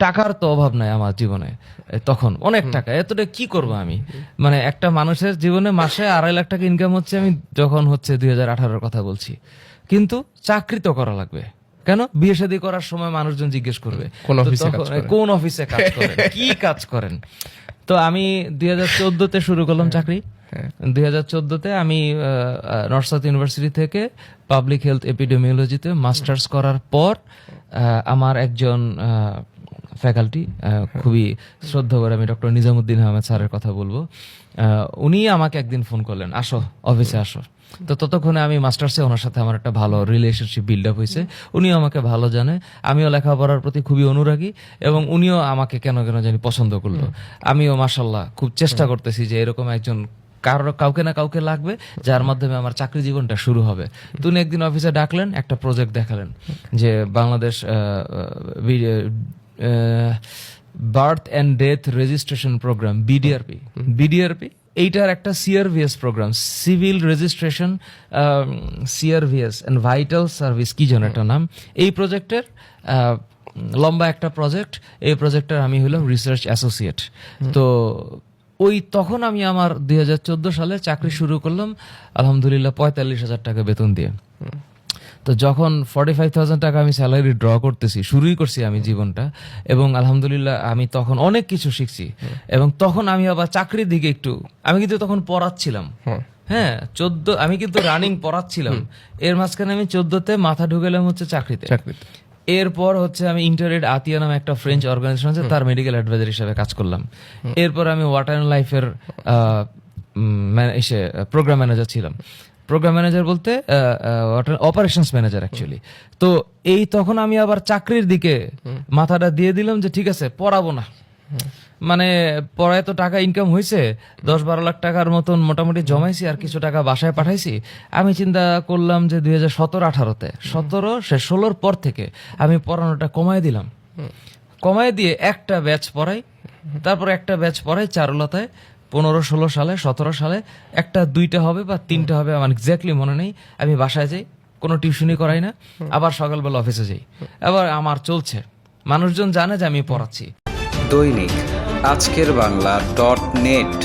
টাকার তো অভাব নাই আমার জীবনে, তখন অনেক টাকা, এতটা কি করব আমি, মানে একটা মানুষের জীবনে মাসে 2.5 লাখ টাকা ইনকাম হচ্ছে, আমি যখন হচ্ছে 2018-র কথা বলছি, কিন্তু চাকরি তো করা লাগবে। কেন? বিয়ে শাদী করার সময় মানুষজন জিজ্ঞেস করবে কোন অফিসে কাজ করেন, কি কাজ করেন। তো আমি 2014-তে শুরু করলাম চাকরি। 2014-তে আমি নর্থ সাউথ ইউনিভার্সিটি থেকে পাবলিক হেলথ এপিডেমিওলজিতে মাস্টার্স করার পর আমার একজন ফ্যাকাল্টি, খুবই শ্রদ্ধা করে আমি ডক্টর নিজামুদ্দিন আহমেদ স্যারের কথা বলবো, উনি আমাকে একদিন ফোন করলেন, আসো অফিসে আসো। তো ততক্ষণে আমি মাস্টার্সে ওনার সাথে আমার একটা ভালো রিলেশনশিপ বিল্ড আপ হয়েছে, উনিও আমাকে ভালো জানে, আমিও লেখাপড়ার প্রতি খুবই অনুরাগী, এবং উনিও আমাকে কেন জানি পছন্দ করলো। আমিও মাশাআল্লাহ খুব চেষ্টা করতেছি যে এরকম একজন কাউকে না কাউকে লাগবে যার মাধ্যমে আমার চাকরি জীবনটা শুরু হবে। তো উনি একদিন অফিসে ডাকলেন, একটা প্রজেক্ট দেখালেন যে Bangladesh birth and death registration programme, BDRP, এইটার একটা CRVS programme, civil registration CRVS and vital service, কি যেন একটা নাম। এই প্রজেক্টের লম্বা একটা প্রজেক্ট, এই প্রজেক্টের আমি হলাম রিসার্চ অ্যাসোসিয়েট। তো তখন আমি আমার 2014 সালে চাকরি শুরু করলাম, আলহামদুলিল্লাহ 45,000 টাকা বেতন দিয়ে। তো যখন 45,000 টাকা আমি স্যালারি ড্র করতেছি, শুরুই করছি আমি জীবনটা, এবং আলহামদুলিল্লাহ আমি তখন অনেক কিছু শিখছি। এবং তখন আমি আবার চাকরির দিকে আমি কিন্তু তখন পড়াচ্ছিলাম, হ্যাঁ 14 আমি কিন্তু রানিং পড়াচ্ছিলাম, এর মাঝখানে আমি 14-তে মাথা ঢুকেলাম হচ্ছে চাকরিতে। এরপর হচ্ছে আমি ইন্টারেড আতিয়া নামে একটা ফ্রেঞ্চ অর্গানাইজেশন আছে, তার মেডিকেল অ্যাডভাইজার হিসেবে কাজ করলাম। এরপর আমি ওয়াটার অ্যান্ড লাইফের প্রোগ্রাম ম্যানেজার ছিলাম। প্রোগ্রাম ম্যানেজার বলতে অপারেশনস ম্যানেজার অ্যাকচুয়ালি। তো তখন আমি আবার চাকরির দিকে মাথাটা দিয়ে দিলাম যে ঠিক আছে, পড়াবো না, মানে পড়ায় তো টাকা ইনকাম হয়েছে, 10-12 লাখ টাকার মতন মোটামুটি জমাইছি, আর কিছু টাকা বাসায় পাঠাইছি। আমি চিন্তা করলাম যে 2017-18-তে 16-র পর থেকে আমি পড়ানোটা কমায় দিলাম, কমায় দিয়ে একটা ব্যাচ পড়াই, তারপর একটা ব্যাচ পড়াই চারুলতায় 15-16 সালে, 17 সালে একটা 2টা হবে বা 3টা হবে, আমার এক্স্যাক্টলি মনে নেই। আমি বাসায় যাই, কোনো টিউশনই করাই না, আবার সকালবেলা অফিসে যাই, আবার আমার চলছে, মানুষজন জানে যে আমি পড়াচ্ছি। দৈনিক আজকের বাংলা .net